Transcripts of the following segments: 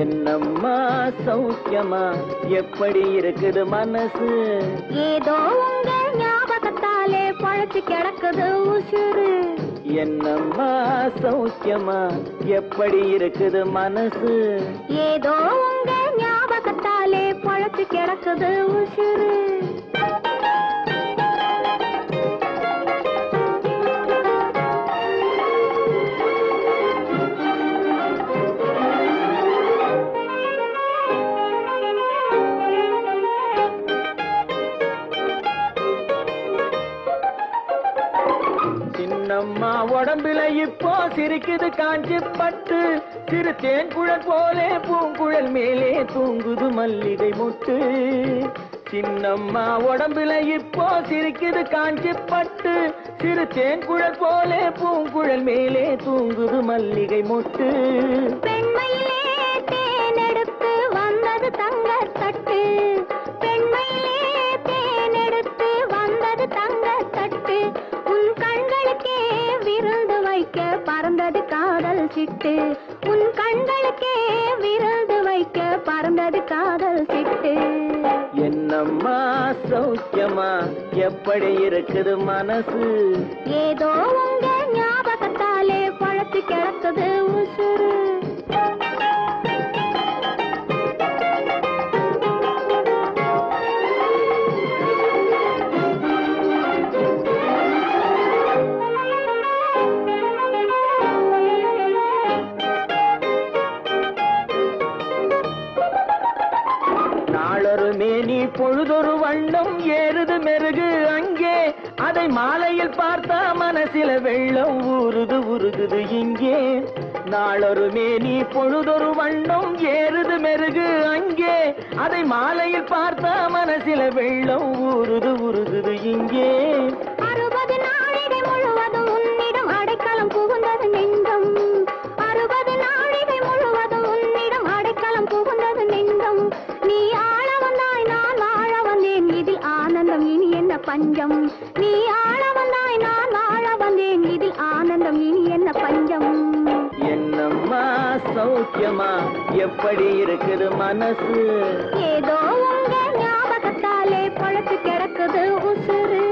என்னம்மா சௌக்கியமா எப்படி இருக்குது மனசு? ஏதோ உங்க ஞாபகத்தாலே பழச்சு கிடக்குது உசுறு. என்னம்மா சௌக்கியமா எப்படி இருக்குது மனசு? ஏதோ உங்க ஞாபகத்தாலே பழச்சு கிடக்குது உசுறு. சின்னம்மா உடம்புல இப்போ சிரிக்குது காஞ்சி பட்டு, சிறு தேன்குழல் போலே பூங்குழல் மேலே தூங்குது மல்லிகை முட்டு. சின்னம்மா உடம்புல இப்போ சிரிக்குது காஞ்சி பட்டு, சிறு தேன்குழல் போலே பூங்குழல் மேலே தூங்குது மல்லிகை முட்டு. பெண்மையிலே தேனெடுத்து வந்தது தங்க தட்டு, பெண்மையிலே தேனெடுத்து வந்தது தங்க தட்டு. உன் கண்களுக்கே விருந்து வைக்க பறந்தது காதல் சிட்டு, உன் கண்களுக்கே விருந்து வைக்க பறந்தது காதல் சிட்டு. என்னம்மா சௌக்கியமா எப்படி இருக்குது மனசு? ஏதோ உங்க ஞாபகத்தாலே பழச்சு கிடக்குது உசுறு. நாளொரு மேனி பொழுதொரு வண்ணம் ஏறுது மெருகு அங்கே, அதை மாலையில் பார்த்தா மனசில வெள்ளம் ஊறுது உருகுது இங்கே. நாளொரு மேனி பொழுதொரு வண்ணம் ஏறுது மெருகு அங்கே, அதை மாலையில் பார்த்தா மனசில வெள்ளம் ஊறுது உருகுது இங்கே. 60 நாழிகை முழுவதும் உன்னிடம் அடைக்கலம் புகுந்தது நெஞ்சம், 60 நாழிகை முழுவதும் உன்னிடம் அடைக்கலம் புகுந்தது நெஞ்சம். நீ ஆள வந்தாய் நான் வாழ வந்தேன், இதில் ஆனந்தம் இனி என்ன பஞ்சம். நீ ஆள வந்தாய் நான் வாழ வந்தேன், இதில் ஆனந்தம் இனி என்ன பஞ்சம். என்னம்மா சௌக்கியமா எப்படி இருக்குது மனசு? ஏதோ உங்க ஞாபகத்தாலே பழச்சு கிடக்குது உசுறு.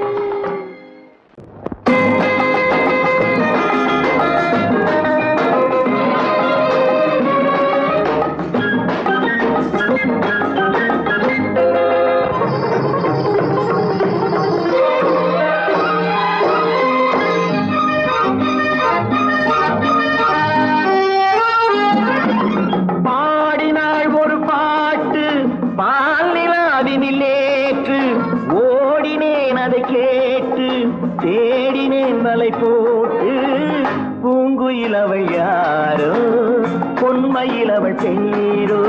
தேடினேன் வலை போட்டு பூங்குயிலவள் யாரோ பொன்மையிலவள் பெண்ணீரோ,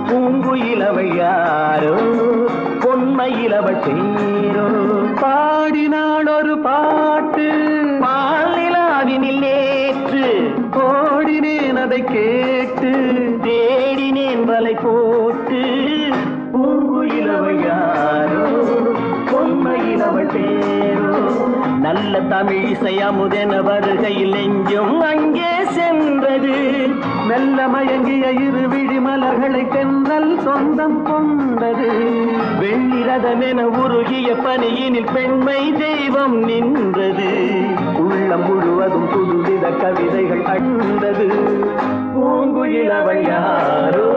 பூங்குயிலவள் யாரோ பொன்மையிலவள் பெண்ணீரோ. பாடினாள் ஒரு பாட்டு பால் நிலாவினில் நேற்று, ஓடினேன் அதை கேட்டு தேடினேன் வலை போட்டு பூங்குயிலவள் யாரோ பொன்மையிலவள் பேரோ. நல்ல தமிழ் இசை அமுதென வருகையில் நெஞ்சும் அங்கே சென்றது, மெல்ல மயங்கிய இரு விழி மலர்களை தென்றல் சொந்தம் கொண்டது. வெண்ணிரதமென உருகிய பனியினில் பெண்மை தெய்வம் நின்றது, உள்ளம் முழுவதும் புதுவித கவிதைகள் அண்டது. பூங்குயிலவள் யாரோ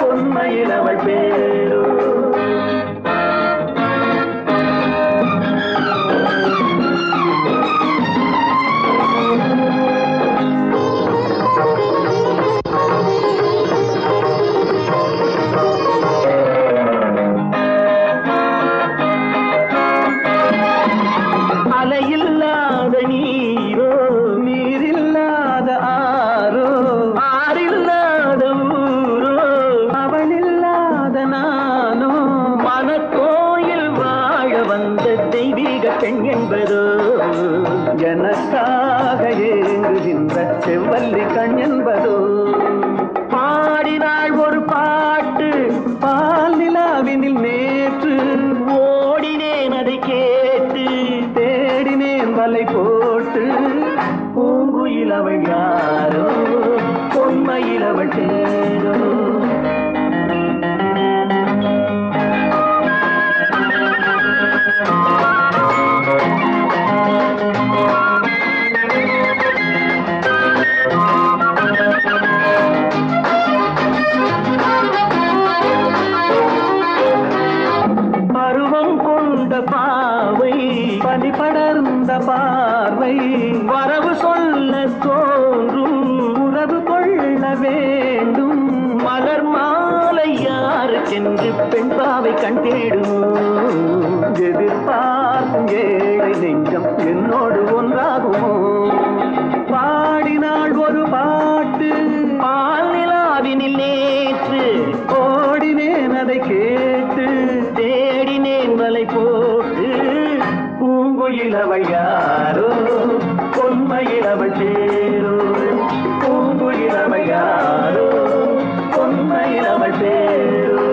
பொன்மையிலவள் பேரோ. அலையில்லாத நீரோ நீரில்லாத ஆரோ, ஆறில்லாத ஊரோ அவளில்லாத நானோ, மனக்கோயில் வாழ வந்த தெய்வீக பெண் என்பதோ, எனக்காக ஏங்குகின்ற செவ்வல்லி கண் என்பதோ. பாடினாள் ஒரு பாட்டு பால் நிலாவினில் நேற்று, ஓடினேன் அதை கேட்டு தேடினேன் வலை போட்டு பூங்குயிலவள் யாரோ பொன்மை பொன்மையில் அவள் சேரும். பருவம் கொண்ட பாவை பனி படர்ந்த பார்வை வரவு சொல்ல தோன்றும் உறவு கொள்ள வேண்டும். மலர் மாலை யாருக்கென்று பெண் பாவை கண் தேடும். எதிர்பார்க்கும் ஏழை நெஞ்சம் என்னோடு ஒன்றாகுமோ. பாடினாள் ஒரு பாட்டு பால் நிலாவினில் நேற்று ஓடினேன் அதை கேட்டு தேடினேன் மலை போட்டு. பூங்குயில் அவள் யாரோ பொன்மையில் அவள் சேரோ. பூங்குயில் அவள் யாரோ பொன்மையில் அவள் சேரோ.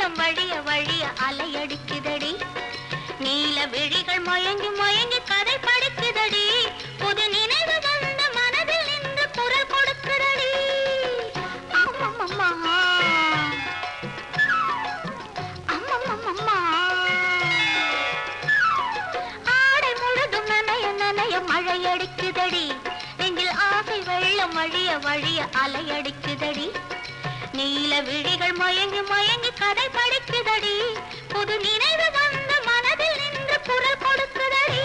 வெள்ளம் வழிய வழிய அலையடிக்குதடி நீல விழிகள் மயங்கி மயங்கி கதை படிக்குதடி புது நினைவு வந்த மனதில் நின்று குரல் கொடுக்குதடி அம்மம்மம்மா அம்மம்மம்மா ஆடை முழுதும் நனைய நனைய மழை அடிக்குதடி நெஞ்சில் ஆசை வெள்ளம் வழிய வழிய அலையடிக்குதடி நீல விழிகள் மயங்கி மயங்கி கதை படிக்குதடி புது நினைவு வந்த மனதில் நின்று குரல் கொடுக்குதடி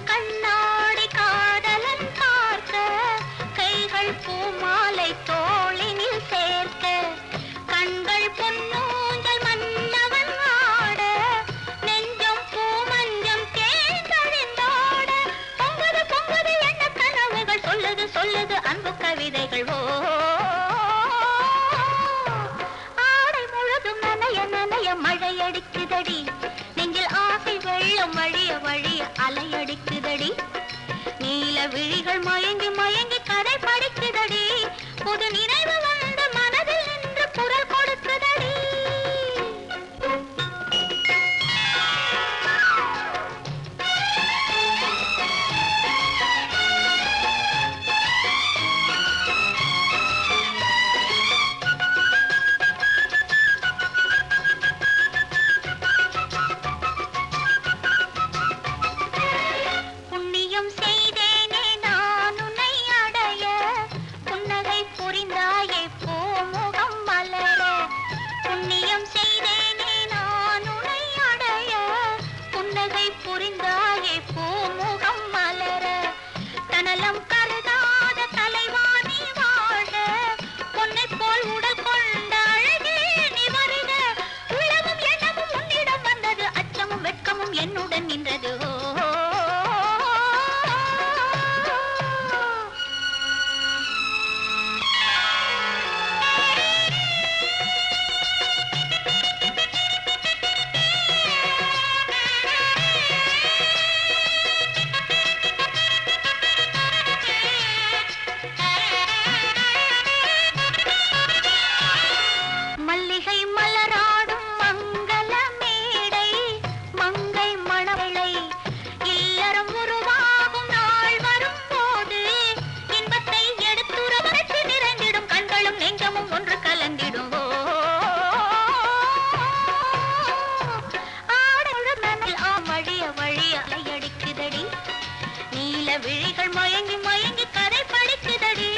கண்ணாடி காதலன் பார்க்க கைகள் பூமாலை தோளினில் சேர்க்க கண்கள் பொன்னூஞ்சல் மன்னவன் ஆட நெஞ்சம் பூமஞ்சம் தேர்ந்தழிந்தாட பொங்குது பொங்குது என்ன கனவுகள் சொல்லுது சொல்லுது அன்பு கவிதைகள் ஓ ஆடை முழுதும் நனைய நனைய மழை அடிக்குதடி நெஞ்சில் ஆசை வெள்ளம் வழிய வழிய அலையடிக்குதடி நீல விழிகள் மயங்கி மயங்கி கதை படிக்குதடி புது நினைவு வந்த மனதில் நின்று குரல் கொடுக்குதடி புரிந்தாயே பூமுகம் மலர தனலம் கருதாத தலைவாணி வாழ பொன்னை போல் உடல் கொண்ட அழகே நீ வருக உளமும் எண்ணமும் உன்னிடம் வந்தது அச்சமும் வெட்கமும் என்னுடன் நின்றது விழிகள் மயங்கி மயங்கி கதை படிக்குதடி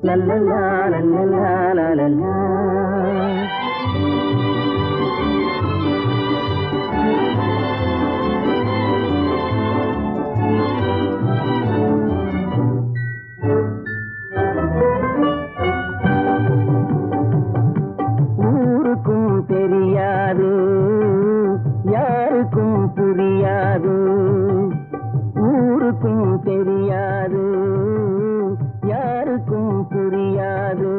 லல்லலா லல்லலா லல்லலா தெரியாது யாருக்கும் புரியாது ஊருக்கும் தெரியாது யாருக்கும் புரியாது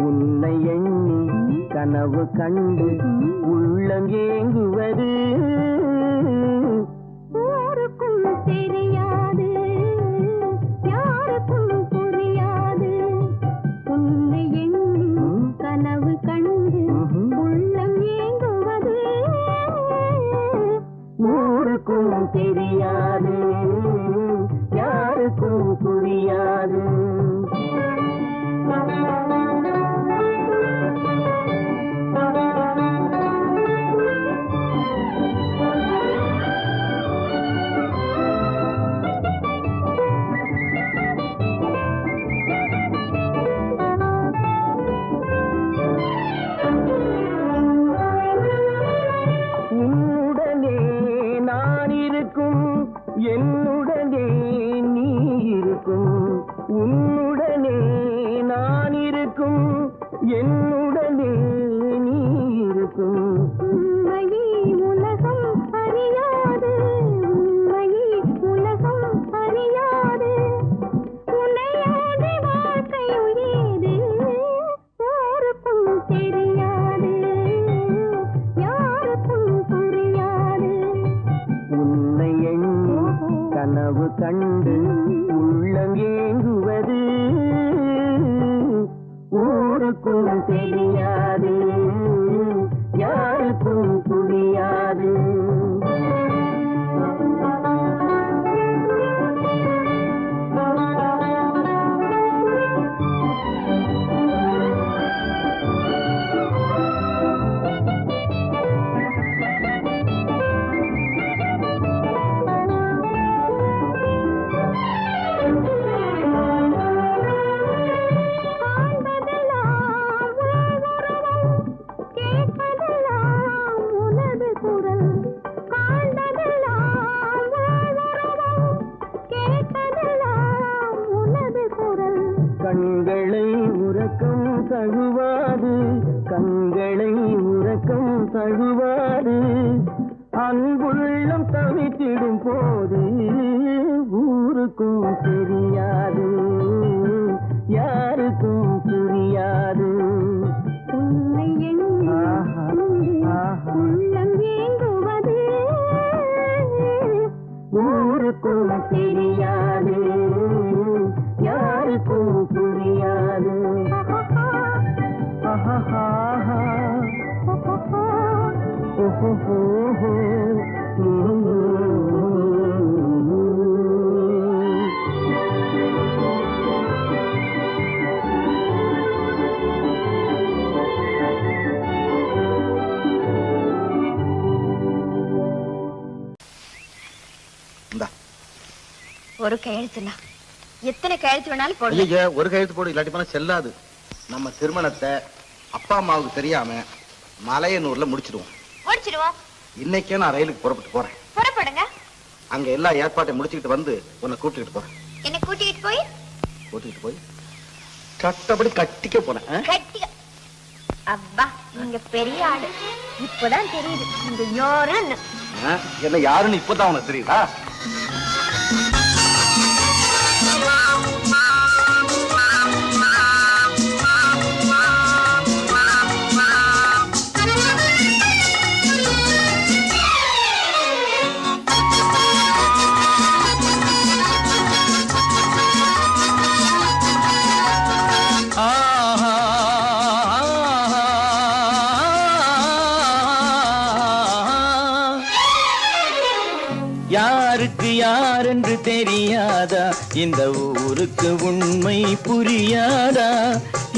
உன்னை எண்ணி கனவு கண்டு உள்ளம் ஏங்குவது ஊருக்கும் தெரியாது யாருக்கும் புரியாது உன்னை எண்ணி கனவு கண்டு உள்ளம் ஏங்குவது ஊருக்கும் தெரியாது யாருக்கும் புரியாது என்னுடனே நீ இருக்கும் உண்மையை உலகம் அறியாது, உண்மையை உலகம் அறியாது. உன்னையாதி வாழ்க்கை உயேது யாருக்கும் தெரியாது, யாருக்கும் புரியாது. உன்னை எண்ணி கனவு கண்டு உள்ளம் ஏங்குவது ஊருக்கும் தெரியாது, யாருக்கும் புரியாது. கண்களை உறக்கம் தழுவாது, கண்களை உறக்கம் தழுவாது. அன்புள்ளம் தவித்திடும் போது ஊருக்கும் தெரியாது, யாருக்கும் புரியாது. உன்னை எண்ணி உள்ளம் ஏங்குவது ஊருக்கும் தெரியாது, யாருக்கும் புரியாது. ஒரு கையெழுத்துனா எத்தனை கையெழுத்து வேணாலும் போடு. ஐயா, ஒரு கையெழுத்து போடு, இல்லாட்டி போனா செல்லாது. நம்ம திருமணத்தை அப்பா அம்மாவுக்கு தெரியாம மலையனூர்ல முடிச்சிடுவோம். முடிச்சிடுவோம். இன்னைக்கே நான் ரயிலுக்கு புறப்பட்டு போறேன். புறப்படுங்க. அங்க எல்லா ஏற்பாட்டையும் முடிச்சுக்கிட்டு வந்து உன்னை கூட்டிட்டு போறேன். என்ன கூட்டிட்டு போய் கட்டப்படி கட்டிக்க போறேன். கட்டி. அப்பா, நீங்க பெரிய ஆளு. இப்பதான் தெரியுது நீங்க யாருன்னு. என்ன யாருன்னு இப்பதான் உனக்கு தெரியுதா? யாருக்கு யாரென்று தெரியாதா, இந்த ஊருக்கு உண்மை புரியாதா?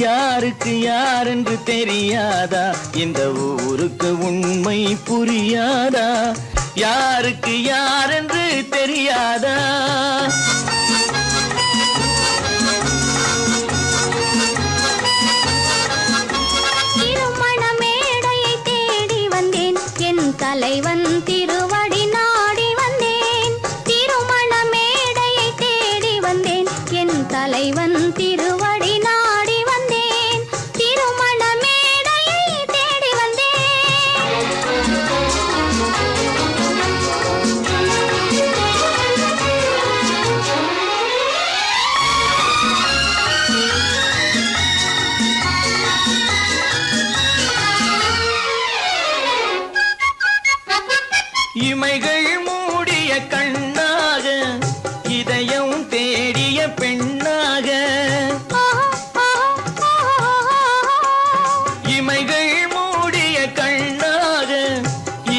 யாருக்கு யாரென்று தெரியாதா, இந்த ஊருக்கு உண்மை புரியாதா? யாருக்கு யாரென்று தெரியாதா? திருமண மேடையை தேடி வந்தேன், என் தலைவன் திருவடி நாடி வந்தேன். திருமண மேடையை தேடி வந்தேன், என் தலைவன் திருவடி நாடி வந்தேன். திருமண மேடையை தேடி இமைகள் மூடிய கண்ணாக, இதயம் தேடிய பெண்ணாக. இமைகள் மூடிய கண்ணாக,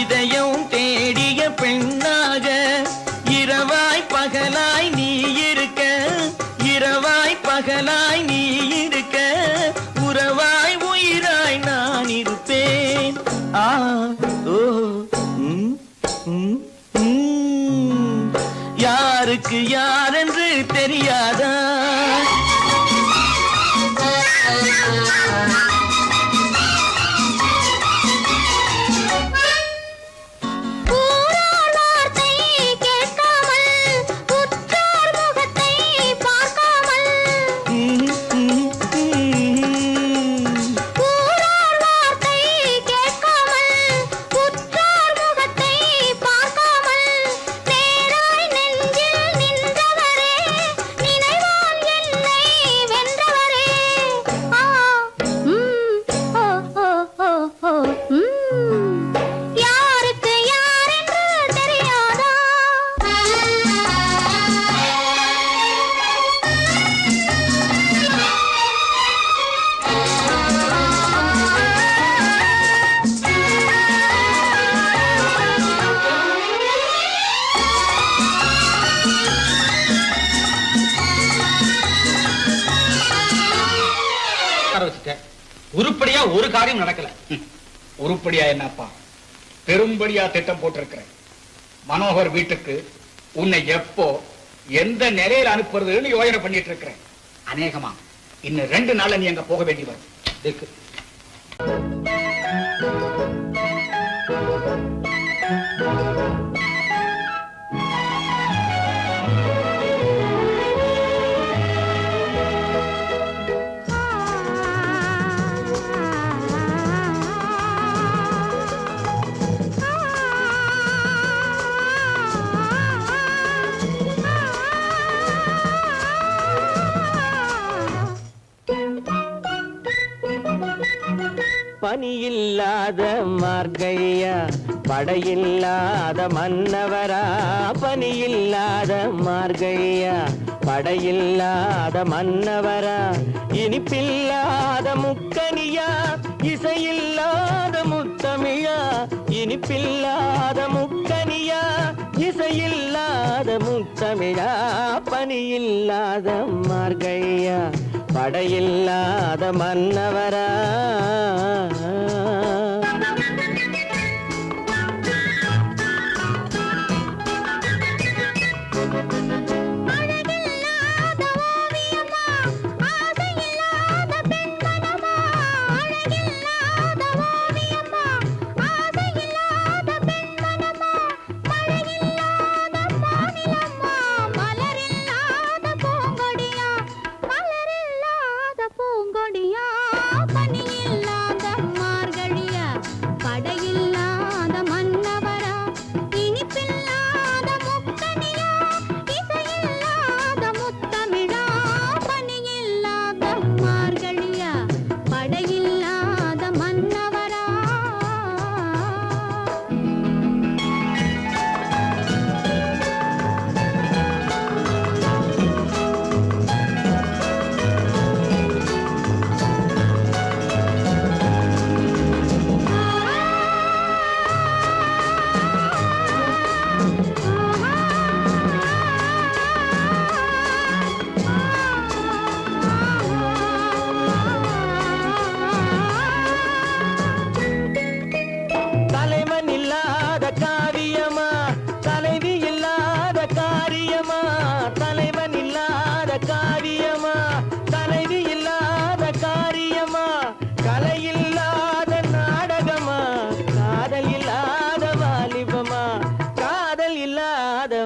இதயம் தேடிய பெண்ணாக. இரவாய் பகலாய் நீ இருக்க, இரவாய் பகலாய் நீ இருக்க. உறவாய் உயிராய் நான் இருப்பேன். ஆ ஓ யாருக்கு யாரென்று தெரியாதா? உருப்படியா ஒரு காரியம் நடக்கல. உருப்படியா என்னப்பா, பெரும்படியா திட்டம் போட்டிருக்கிறேன். மனோகர் வீட்டுக்கு உன்னை எப்போ எந்த நிலையில அனுப்புறதுன்னு யோசனை பண்ணிட்டு இருக்கிறேன். அநேகமா இன்னும் 2 நாள்ல நீ அங்க போக வேண்டி வரும். இதுக்கு பனியில்லாத மார்கழியா, படையில்லாத மன்னவரா. பனியில்லாத மார்கழியா, படையில்லாத மன்னவரா. இனிப்பில்லாத முக்கனியா, இசையில்லாத முத்தமிழா. இனிப்பில்லாத முக்கனியா, இசையில்லாத முத்தமிழா. பனியில்லாத மார்கழியா, படையில்லாத மன்னவரா.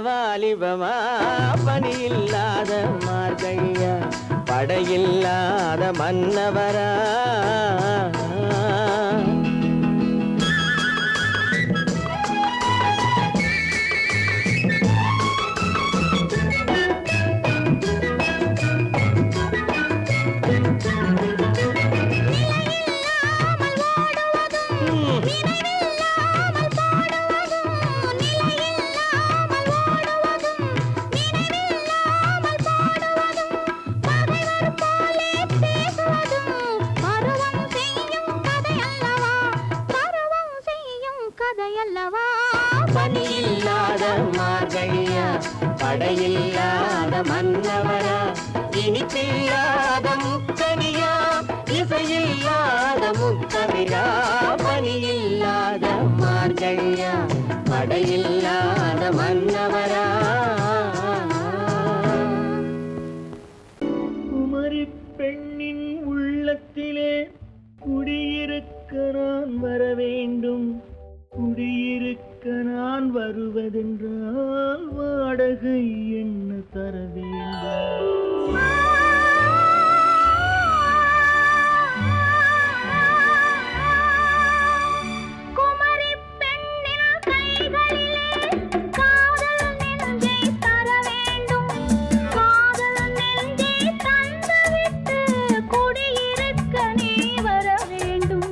வாலிபமா. பனியில்லாத மார்கழியா, படையில்லாத மன்னவரா. பனியில்லாத மார்கழியா, படையில்லாத மன்னவரா. இனிப்பில்லாத முக்கனியா, இசையில்லாத முத்தமிழா. பனியில்லாத மார்கழியா, படையில்லாத மன்னவரா. குமரி பெண்ணின் உள்ளத்திலே குடியிருக்க நான் வர வேண்டும். குடியிருக்க நான் வருவதென்றால் வாடகை என்ன தர வேண்டும்? குமரி பெண்ணின் கைகளிலே காதல் நெஞ்சை தர வேண்டும். காதல் நெஞ்சை தந்துவிட்டு குடியிருக்க நீ வர வேண்டும்.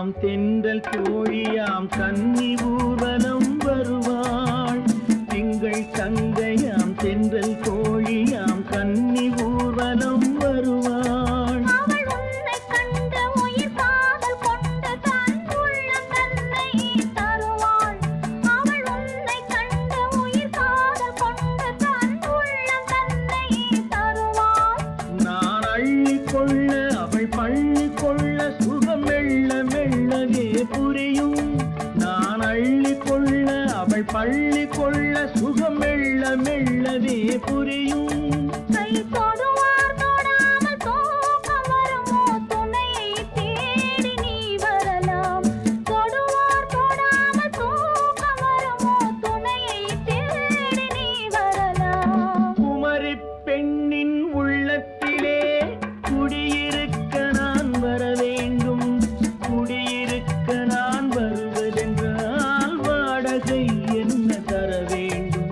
தங்கையாம் தென்றல் தோழியாம் கன்னி ஊர்வலம் வருவாள். திங்கள் தங்கையாம் தென்றல் தோழியாம் கன்னி ஊர்வலம் வருவாள். அவள் உன்னை கண்டு உயிர் காதல் கொண்டு தன் உள்ளம் தன்னை தருவாள். அவள் உன்னை கண்டு உயிர் காதல் கொண்டு தன் உள்ளம் தன்னை தருவாள். நான் அள்ளிக்கொள்ள அவள் பள்ளிக்கொள்ள சுகம் மெல்ல மெல்லவே புரியும். நான் அள்ளிக்கொள்ள அவள் பள்ளிக்கொள்ள சுகம் மெல்ல மெல்லவே புரியும். கை தொடுவார் தொடாமல் தூக்கம் வருமோ துணையை தேடி நீ வரலாம். தொடுவார் தொடாமல் தூக்கம் வருமோ துணையை தேடி நீ வரலாம். குமரி பெண்ணின் உள்ளத்திலே குடியிருக்க நான் வர வேண்டும். குடியிருக்க நான் வருவதென்றால் வாடகை என்ன தர வேண்டும்?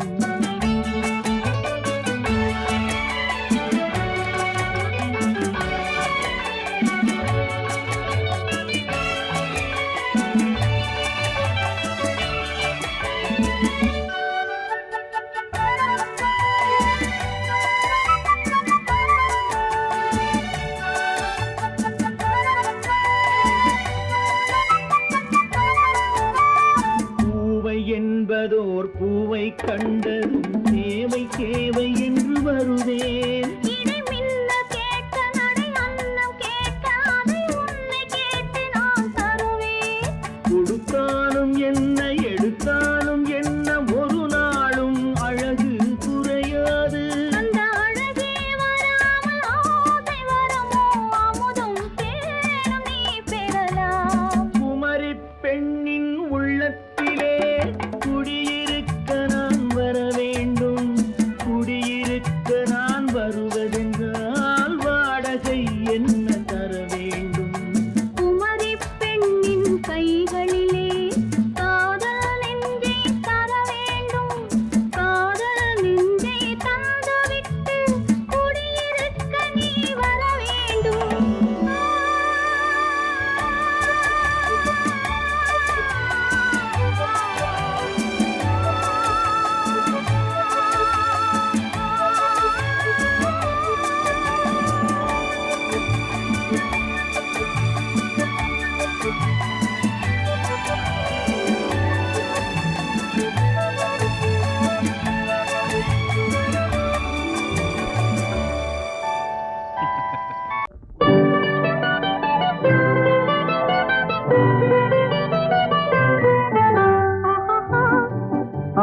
பூவை என்பதோர் பூவை கண்டதும் தேவை தேவை என்று வருவேன். இடை மின்ன கேட்க நடை அன்னம் கேட்க அதை உன்னை கேட்டு நான் தருவேன். கொடுத்தாலும் என்ன எடுத்தாலும் என்ன ஒரு நாளும் அழகு குறையாது. அந்த அழகே வராமல் ஆசை வரமோ அமுதும் தேனும் நீ பெறலாம். குமரி பெண்ணின் உள்ளத்திலே குடியிருக்க நான் வர வேண்டும். குடியிருக்க நான் வருவதென்றால் வாடகை என்ன தர வேண்டும்? குமரி பெண்ணின் கைகளிலே காதல் நெஞ்சை தர வேண்டும். காதல் நெஞ்சை தந்துவிட்டு குடியிருக்க நீ வர வேண்டும்.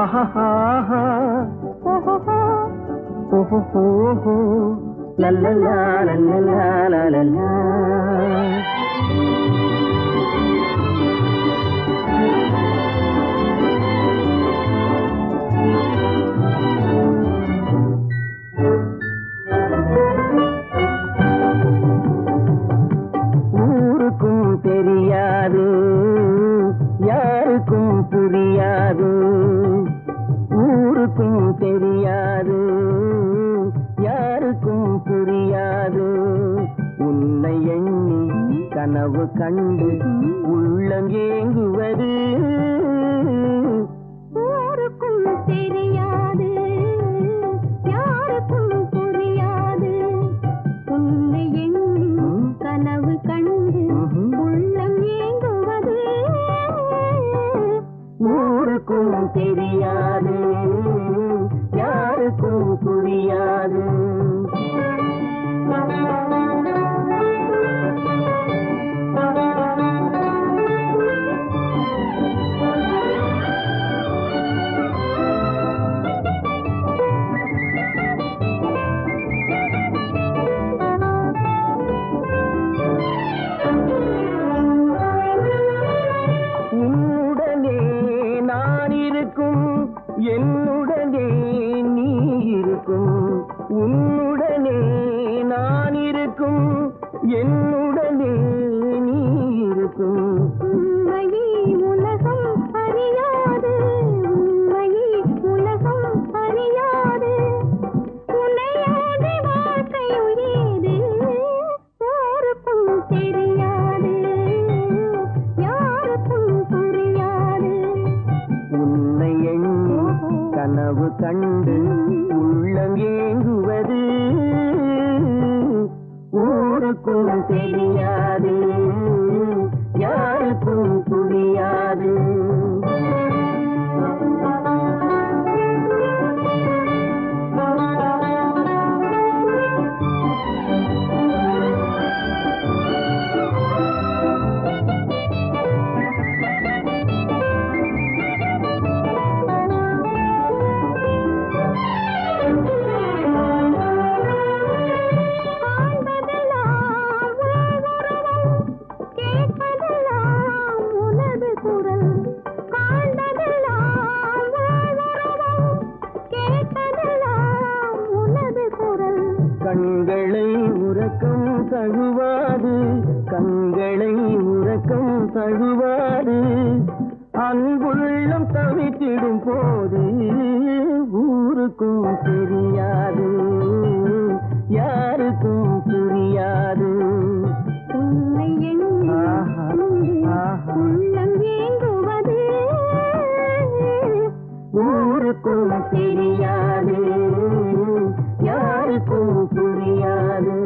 ஆஹா ஓஹோ லல்லலா லல்லலா லல்லலா. ஊருக்கும் தெரியாது யாருக்கும் புரியாது. ஊருக்கும் தெரியாது யாருக்கும் புரியாது. உன்னை எண்ணி கனவு கண்டு உள்ளம் ஏங்குவது. ஊருக்கும் தெரியாது யாருக்கும் புரியாது. உன்னை எண்ணி கனவு கண்டு உள்ளம் ஏங்குவது. ஊருக்கும் தெரியாது யாருக்கும் புரியாது. உன்னுடனே நான் இருக்கும் என்னுடனே நீ இருக்கும். உன்னுடனே நான் இருக்கும் என்னுடனே நீ இருக்கும். உண்மையே உலகம் அறியாது. உண்மையே உலகம் அறியாது. உன்னையாதி வாழ்க்கையும் ஏது ஊருக்கும் தெரியாது. கனவு கண்டு உள்ளம் ஏங்குவது ஊருக்கும் தெரியாது, யாருக்கும் புரியாது. கண்களை உறக்கம் தழுவாது, கண்களை உறக்கம் தழுவாது, அன்புள்ளம் தவித்திடும் போது ஊருக்கும் தெரியாது, யாருக்கும் புரியாது. உன்னை உள்ளம் ஏங்குவது ஊருக்கும் தெரியாது, யாருக்கும் புரியாது.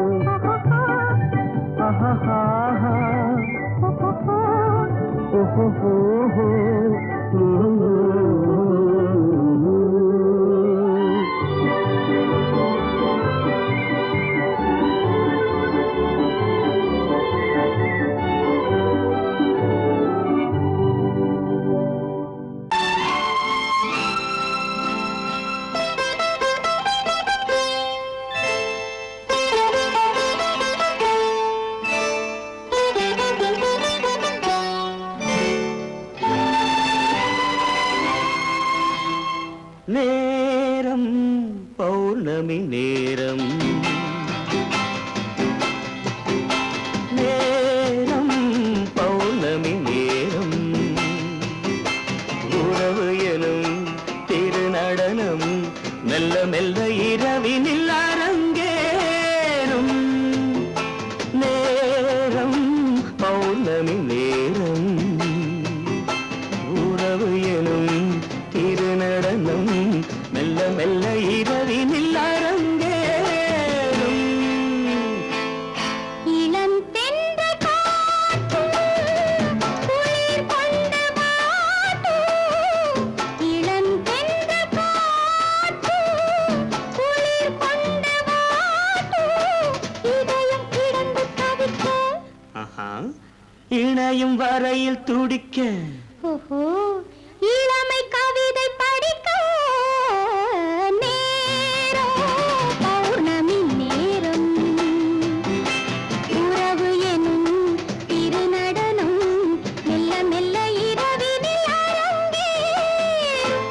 நேரம் பௌர்ணமி நேரம், நேரம் பௌர்ணமி நேரம், உறவு எனும் திருநடனம் மெல்ல மெல்ல இரவினில் அரங்கேறும். நேரம் பௌர்ணமி நேரம், உறவு எனும் திருநடனம் மெல்ல மெல்ல இரவினில் அரங்கேறும். இளம் தென்றல் காற்று குளிர் கொண்ட வாட்டு, இளம் தென்றல் காற்று குளிர் கொண்ட வாட்டு, இதயம் கிடந்து தவிக்க இணையும் வரையில் துடிக்க, ஓஹோ இளமை கவிதை படிக்க. நேரம் பௌர்ணமி நேரம், உறவு எனும் திருநடனம் மெல்ல மெல்ல இரவினில் அரங்கேறும்.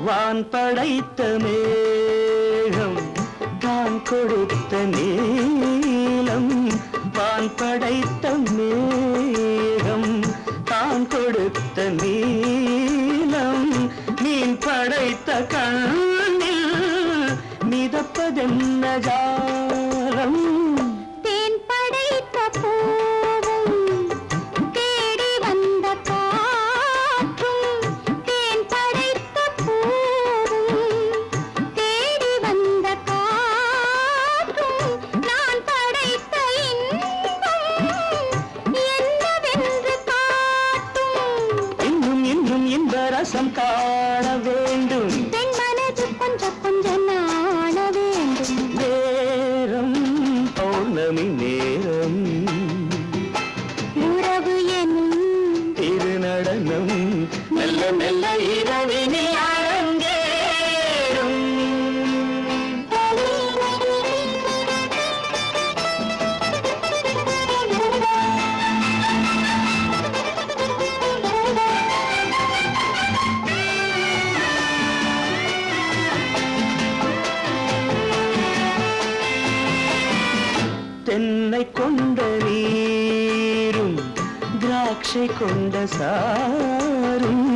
வான் படைத்த மேகம் தான் கொடுத்த நீலம், வான் படைத்த மேகம் தான் கொடுத்த நீலம், மீன் படைத்த கண்ணில் மிதப்பதென்ன ஜாலம். தேன் படைத்த பூவும் தேடி வந்த காற்றும், தேன் படைத்த பூவும் தேடி வந்த காற்றும், நான் படைத்த இன்பம் என்னவென்று காட்டும். இன்னும் இன்னும் இன்ப ரசம் காண வேண்டும், பெண் மனது கொஞ்சம் கொஞ்சம் நாண வேண்டும். தென்னை கொண்ட நீரும் திராட்சை கொண்ட சாரும்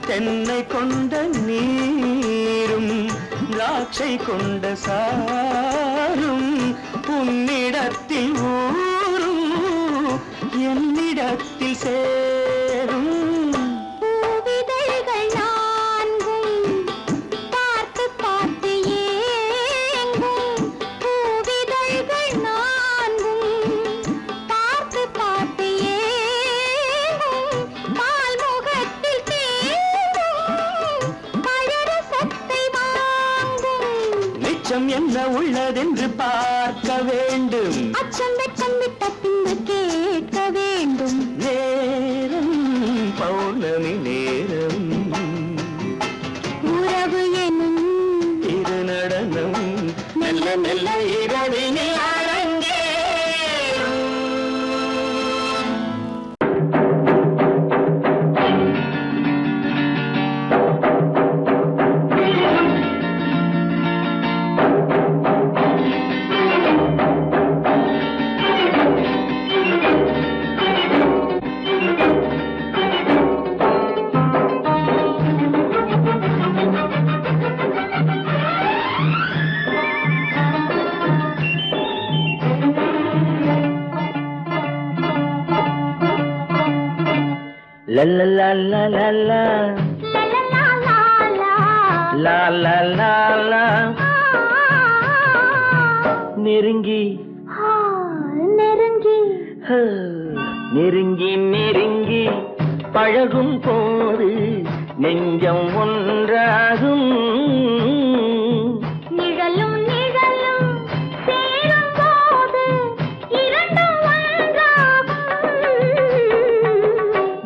தென்னை கொண்ட நீரும் திராட்சை கொண்ட சாரும் உன்னிடத்தில் ஊரும் என்னிடத்தில் சேரும் பூவிதழ்கள் நான்கும் பார்த்து பார்த்து ஏங்கும் பூவிதழ்கள் நான்கும் பார்த்து பார்த்து ஏங்கும் பால்முகத்தில் தேங்கும் பழரசத்தை வாங்கும் மிச்சம் என்ன உள்ளதென்று பார்க்க வேண்டும் அச்சம் வெச்சம் விட்ட பின்பு கேட்க வேண்டும் நேரம் பௌர்ணமி நேரம் உறவு எனும் இரு நடனம் மெல்ல மெல்ல இரவினி அரங்கேறும். La la la la la la la la la la நெருங்கி நெருங்கி நெருங்கி நெருங்கி பழகும் போது நெஞ்சம் ஒன்றாகும் நிழலும் நிழலும் சேரும் போது இரண்டும் ஒன்றாகும்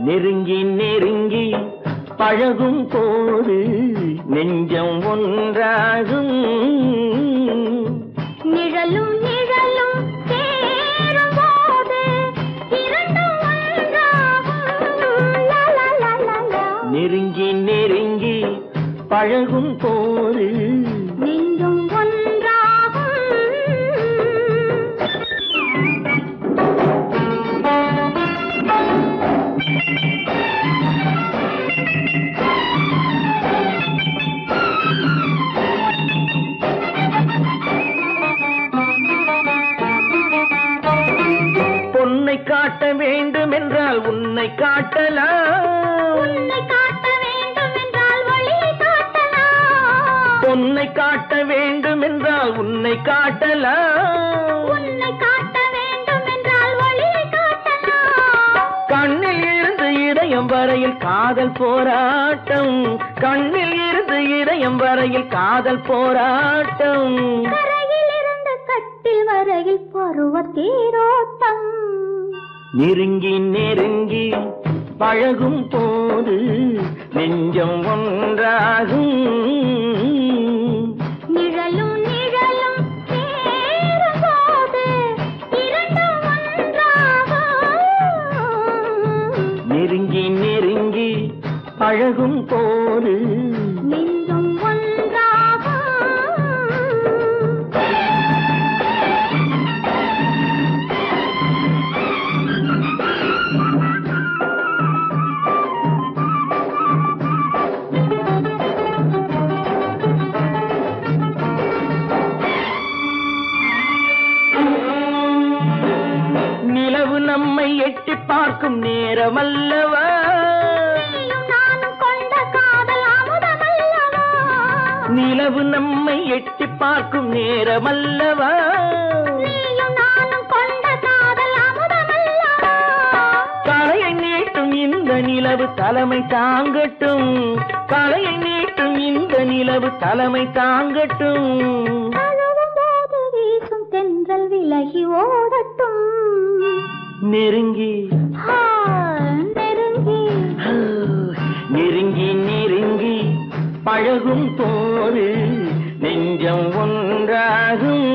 நெருங்கி நெருங்கி பழகும் போது நெஞ்சம் ஒன்றாகும் நிழலும் நிழலும் சேரும் போது இரண்டும் ஒன்றாகும் லா லா லா லா லா நெருங்கி நெருங்கி பழகும் போது நெஞ்சும் ஒன்றாகும் பொன்னை காட்ட வேண்டும் என்றால் உன்னை காட்டலாம் உன்னை காட்ட வேண்டும் என்றால் ஒளியை காட்டலாம் பொன்னை காட்ட வேண்டும் என்றால் உன்னை காட்டலாம் உன்னை காட்ட வேண்டும் என்றால் ஒளியை காட்டலாம் கண்ணில் இருந்து இதயம் வரையில் காதல் போராட்டம் கண்ணில் இருந்து இதயம் வரையில் காதல் போராட்டம் கரையில் இருந்து கட்டில் வரையில் பருவ தேரோட்டம் நெருங்கி நெருங்கி பழகும் போது நெஞ்சம் ஒன்றாகும் நிழலும் நிழலும் சேரும் போது இரண்டும் ஒன்றாகும் நெருங்கி நெருங்கி பழகும் போது நெஞ்சும் ஒன்றாகும் நிலவு நம்மை எட்டி பார்க்கும் நேரமல்லவா நீயும் நானும் கொண்ட காதல் அமுதமல்லவா நிலவு நம்மை எட்டி பார்க்கும் நேரமல்லவா நீயும் நானும் கொண்ட காதல் அமுதமல்லவா தலையை நீட்டும் இந்த நிலவு தலைமை தாங்கட்டும் தலையை நீட்டும் இந்த நிலவு தலைமை தாங்கட்டும் தழுவும் போது வீசும் தென்றல் விலகி ஓடட்டும் நெருங்கி ஆ, நெருங்கி நெருங்கி நெருங்கி பழகும் போது நெஞ்சம் ஒன்றாகும்